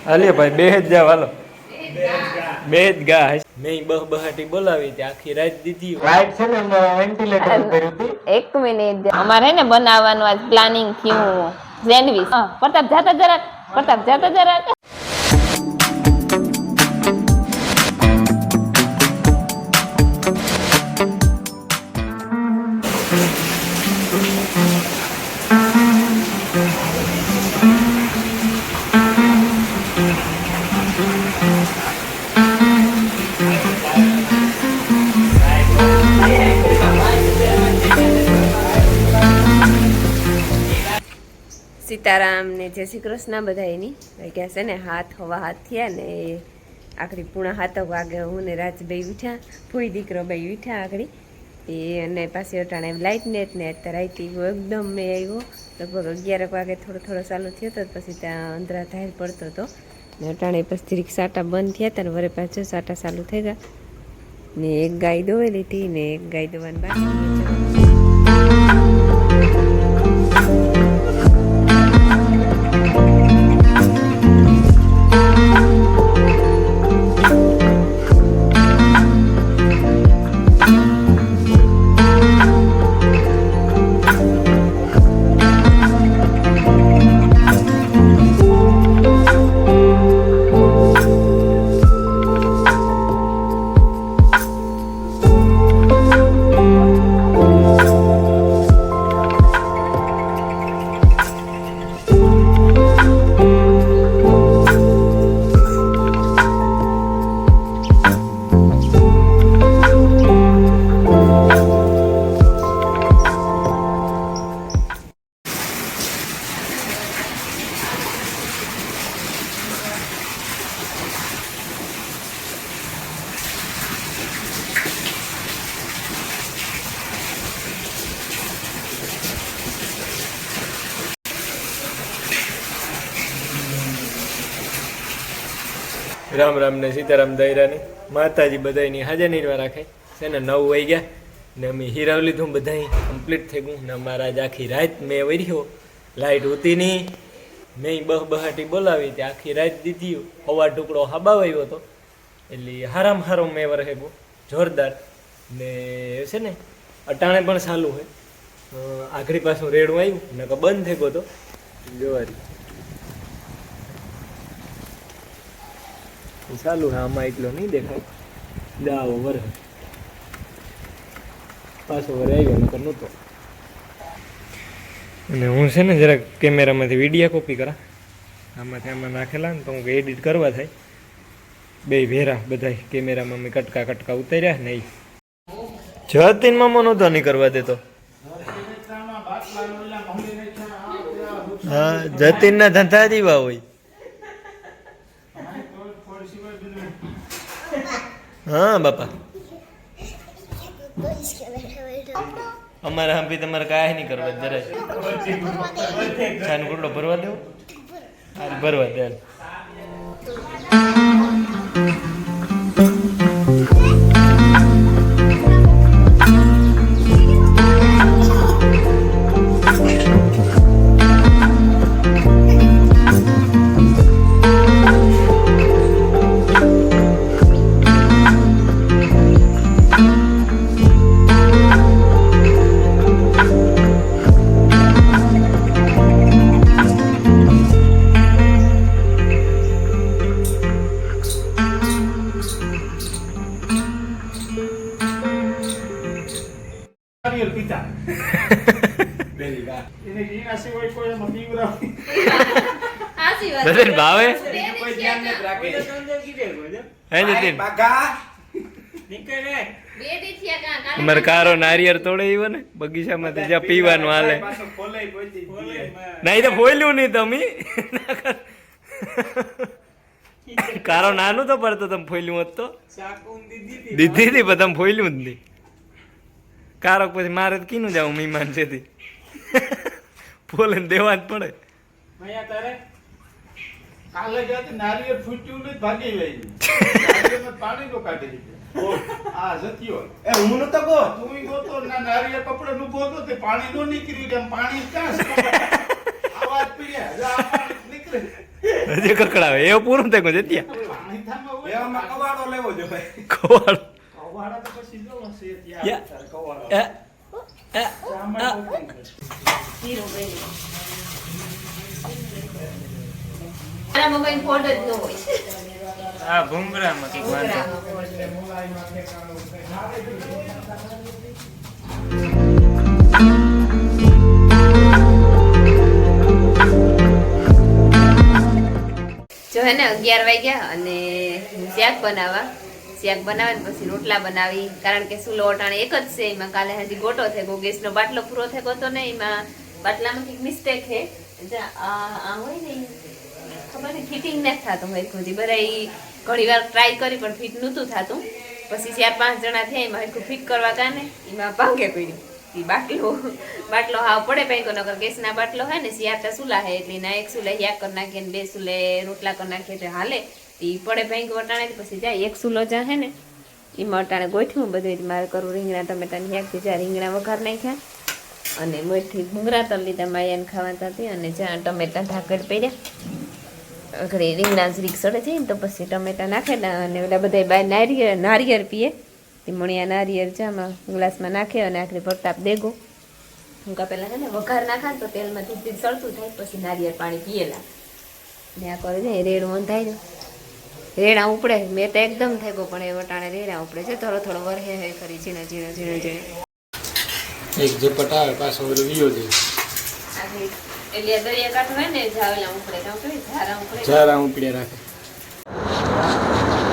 અલે ભાઈ બે જ જા હાલો બે જ ગા મેં બહાટી બોલાવી હતી આખી રાત દીધી રાઈટ છે ને વેન્ટિલેટર કર્યું હતું 1 મિનિટ અમારે ને બનાવવાનું આજ પ્લાનિંગ થયું સેન્ડવિચ પ્રતાપ જાતા જરાક સીતારામ ને જય શ્રી કૃષ્ણ બધાયની વાગ્યા છે ને હવા હાથ થયા ને આખરી પૂણા 7 વાગે હું ને રાજભાઈ ઉઠ્યા ફૂઈ દીકરો ભાઈ ઉઠ્યા આખરી એ અને પાછી અટાણે લાઇટ નેટ ને અત્યારે આવી એકદમ મેં આવ્યો લગભગ 11 વાગે થોડો ચાલુ થયો હતો પછી ત્યાં અંધરા ધાર પડતો હતો ને અટાણે પછી રિક્ષાટા બંધ થયા હતા ને વરે પાછો સાટા ચાલુ થઈ ગયા ને એક ગાય દોવેલી હતી ને એક ગાય દોવાની બાકી રામ રામ ને સીતારામ દાયરાની માતાજી બધાની હાજર રાખે છે ને 9 વાગી ગયા ને અમે હીરાવ લીધું બધા કમ્પ્લીટ થઈ ગયું ને અમારા જ આખી રાત મેં વર્યો લાઇટ હોતી નહીં મેં બહાટી બોલાવી હતી આખી રાત દીધી હવા ટુકડો હબાવાયો હતો એટલે હારામ હારો મેં વરહે ગયો જોરદાર ને છે ને અટાણે પણ ચાલુ હોય આખરી પાછું રેડું આવ્યું ને બંધ થઈ ગયો તો જોવારી ચાલુ હા આમાં એટલો નહીં દેખાય દાવો વર પાછો વર આવ્યો નકર નહોતો અને હું છે ને જરાક કેમેરામાંથી વિડીયો કોપી કરા આમાંથી આમાં નાખેલા ને તો હું એડિટ કરવા થાય બે ભેરા બધા કેમેરામાં મેં કટકા ઉતાર્યા નહીં જતીન મામા નહોતો નહીં કરવા દેતો હા જતીનના ધંધા દીવા હોય હા બાપા અમારે હંપી તમારે કાંઈ નહીં કરવા જરાય છાન ગુડલો ભરવા દેવો ભરવા દે ભાવે અમારે કારો નારિયેર તોડે એવો ને બગીચામાં જ્યાં પીવાનું હાલે નહીં તો ફોલ્યું નહીં તમે કારો નાનું તો પડતો તમે ફોલ્યું હોત તો દીધી હતી પણ તમે ફોલ્યું જ નહીં કારો પછી મારે કીનું જાવ મહેમાન છે ફોલે દેવા જ પડે કાલે જાતે નારિયેળ ફૂટ્યું ને ભાગી ગઈ નારિયેળમાં પાણી નો કાઢી દીધું આ જત્યો એ હું ન તો ગો તું ગોતો ના નારિયેળ કપડે નું ગોતો તે પાણી નો નીકળ્યું કેમ પાણી ક્યાં છે આવાજ પીડ્યા જા પાણી નીકળે હજી કકડાવે એવું પૂરું થાય કોઈ જત્યા પાણીથામાં હોય. એવામાં કવાડો લેવો જોઈએ. ખોવાડ કવાડા તો પછી જો હશે યા. ત્યાં તારે કવાડો. એ એ સામાન ઓપન કરે. મારા મોબાઈલ ફોટો જ ન હોય આ ભૂંગરામાં કઈક વાંધો જો હે ને 11 વાગ્યા અને શાક બનાવવા ને પછી રોટલા બનાવી કારણ કે સુલો અટાણે એક જ છે એમાં કાલે હજી ગોટો થયો ગેસનો બાટલો પૂરો થયો તો ને એમાં બાટલામાં કંઈક મિસ્ટેક છે આ હોય ને ખબર ને ફિટિંગ નથી થતું હોય ખુદી બધા ઘણી વાર ટ્રાય કરી પણ ફિટ નહોતું થતું પછી 4-5 જણા થયા એમાં હરખું ફિટ કરવા કાને એમાં ભાંગે પડ્યું એ બાટલો હાવ પડે પેંકો નગર ગેસના બાટલો હોય ને સિયાટા સુલા હે એટલે ના એક સુલે યાક કરી નાખીએ ને 2 સુલે રોટલા કરી નાખીએ એટલે હાલે એ પડે પેંકો વટાણે પછી જાય એક સુલો જ્યાં હે ને એમાં વટાણે ગોઠવું બધું મારે કરવું રીંગણા ટમેટાની યાકથી જ્યાં રીંગણા વઘાર નાખ્યા અને મોઠી ભૂંગરા તળ લીધા માયાને ખાવા હતી અને જ્યાં ટમેટા ઢાંકર પડ્યા ઘડી રીંગણા જરીક સડે છે ને તો પછી ટમેટા નાખેલા અને ઓલા બધા બાય નારિયેળ પીએ તે મણિયા નારિયેળ ચામાં ગ્લાસમાં નાખે અને આખરી પ્રતાપ દેગો હું પેલા છે ને વઘાર નાખા તો તેલમાં ધીરે સળતું થાય પછી નારિયેળ પાણી પીએલા ને આ કરે છે રેડું અંધાઈ રેડા ઉપડે મેં તો એકદમ થઈ ગયો પણ એ વટાણે રેડા ઉપડે છે થોડો વરહે હે ખરી ઝીણે ઝીણે એક ઝપટ આવે પાછો વિયો છે આખરી એટલે દરિયાકાંઠો હોય ને જાવેલા ઉપડે કામ કરી જારા ઉપડે રાખે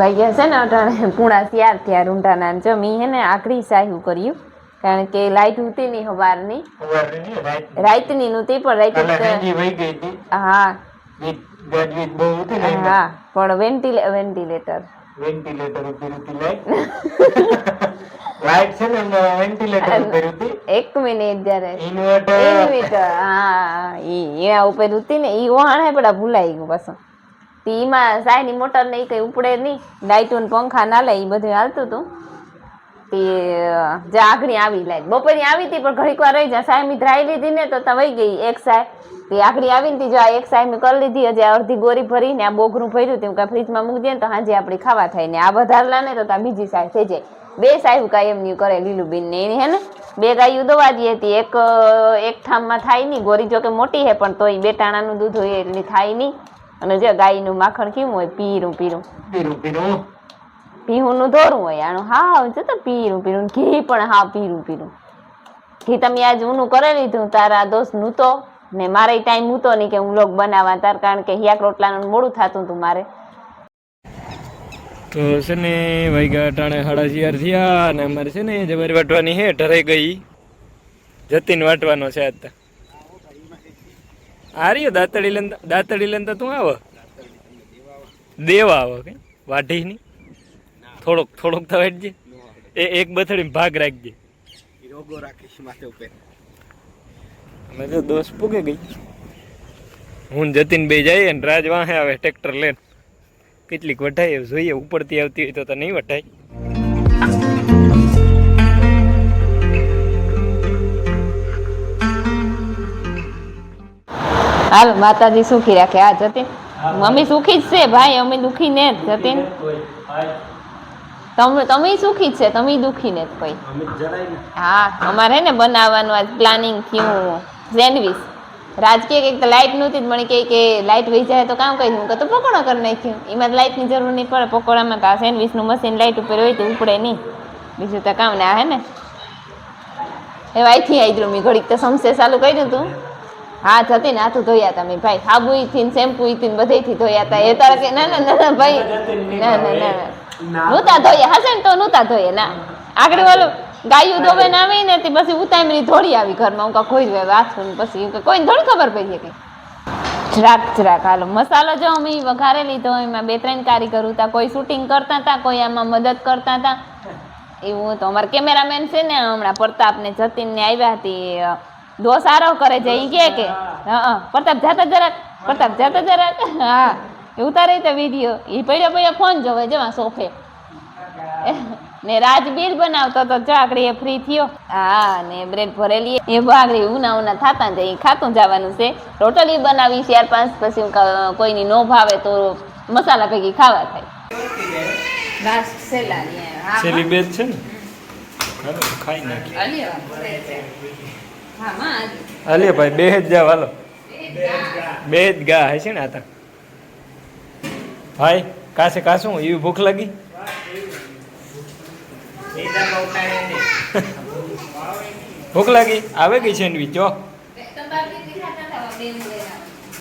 વાગ્યા છે ને અટાણે પૂણા ત્યાર ત્યાં રૂંઢાના જમી હે ને આકડી સાહ્યું કર્યું કારણ કે લાઈટ હતી નહીં સવારની રાતની નહોતી પણ હા હા પણ વેન્ટિલેટર લાઈટ છે ને વેન્ટિલેટર ઉપર હતી 1 મિનિટ જ્યારે ઇન્વર્ટર હા એના ઉપર હતી ને ઈ ઓહાણે પડા ભૂલાઈ ગયું પાછું તીમાં સાયની મોટર ને કઈ ઉપડે નહીં લાઈટો ને પંખા ના લે એ બધું હાલતું હતું તે જ્યાં આખરી આવી લાઈટ બપોરની આવી હતી પણ ઘડીક વાર રહી જાય સાયમી ધરાઈ લીધી ને તો ત્યાં વહી ગઈ એક સાય તે આખરી આવી ને જો આ એક સાય મેં કરી લીધી હજી અડધી ગોરી ભરીને આ બોગરું ભર્યું તેમ કાંઈ ફ્રીજમાં મૂકી દે ને તો હાજે આપણે ખાવા થાય ને આ વધારલા ને તો ત્યાં બીજી સાય થઈ જાય 2 સાયું કાંઈ એમની કરે લીલુબીન ને એની હે ને 2 ગાયું દોવા દઈએ હતી એક ઠામમાં થાય નહીં ગોરી જો કે મોટી હે પણ તોય 2 ટાણાનું દૂધ હોય એટલી થાય નહીં અને જે ગાયનું માખણ કેવું હોય પીરું પીહુંનું ધોરું હોય આનું હાવ છે તો પીરું ઘી પણ હા પીરું ઘી તમે આજ ઊનું કરી લીધું તારા દોસ્ત નૂતો ને મારે ટાઈમ નૂતો નહીં કે હું લોક બનાવવા તાર કારણ કે હિયાક રોટલાનું મોડું થતું હતું મારે તો છે ને વાગ્યા અટાણે 4:30 થયા અને અમારે છે ને જબર વાટવાની હે ઢરાઈ ગઈ જતીન વાટવાનો છે આજ આ રહ્યો દાંતડી લેતા તું આવો દેવા આવો કે વાઢી ની થોડોક તો વાટજે એક બથડી ભાગ રાખજે રોગો રાખીશ માથે ઉપર અમે તો દોસ્ત પૂગે ગઈ હું જતીન બે જઈએ ને રાજ વાહે આવે ટ્રેક્ટર લઈને કેટલીક વટાય જોઈએ ઉપરથી આવતી હોય તો નહીં વટાય હાલો માતાજી સુખી રાખે આ જતીન મમ્મી સુખી જ છે ભાઈ અમે દુખી ને જ જતીન તમે સુખી જ છે તમે દુખી ને જ કોઈ હા અમારે ને બનાવવાનું આજ પ્લાનિંગ થયું સેન્ડવીચ રાજકીય કંઈક લાઇટ નહોતી જ મને કે લાઇટ વહી જાય તો કામ કહી હું તો પકોડા કરી નાખ્યું એમાં લાઇટની જરૂર નહીં પડે પકોડામાં તો આ સેન્ડવીચનું મશીન લાઇટ ઉપર હોય તો ઉપડે નહીં બીજું તો કામ ને આ હે ને એ વાયથી આવી મેં ઘડીક તો સમસે ચાલુ કર્યું હતું હા જતી ને હાથું ધોયા હતા મેં ભાઈ સાબુથી ને શેમ્પુથી ને બધેથી ધોયા હતા એ તારા કે ના ભાઈ ના નહોતા ધોયા હશે ને તો નહોતા ધોયા ના આગળ વાળું ગાયું ધોવે ને આવી ને પછી ઉતામરી ધોળી આવી ઘરમાં હું કોઈ વાસું પછી કોઈને થોડી ખબર પડી કે જરાક હાલો મસાલો જો અમે વઘારે લીધો એમાં 2-3 કારીગર હતા કોઈ શૂટિંગ કરતા હતા કોઈ આમાં મદદ કરતા હતા એવું તો અમારા કેમેરામેન છે ને હમણાં પ્રતાપ ને જતીન ને આવ્યા હતી દો સારો કરે છે એ કે હા પ્રતાપ જાતા જરાક હા એ ઉતારે તો વિડીયો એ પડ્યા ફોન જોવે જવા સોફે ને રાજ બિલ બનાવતો તો ચાકડી એ ફ્રી થયો. હા ને બ્રેડ ભરેલી એ ભાગરી ઉના ઉના થાતા જાય ખાતું જવાનું છે. રોટલી બનાવી 4-5 પછી કોઈની નો ભાવે તો મસાલા ભેગી ખાવા થાય. લાસ્ટ સેલાની છેલ્લી બેચ છે ને હાલો ખાઈ નાખી હા માં હાલે ભાઈ બે જ જાવ હાલો બે જ ગા હશે ને આતા ભાઈ કાશે કાશું એવી ભૂખ લાગી ભૂખ લાગી આવે ગઈ સેન્ડવીચ જો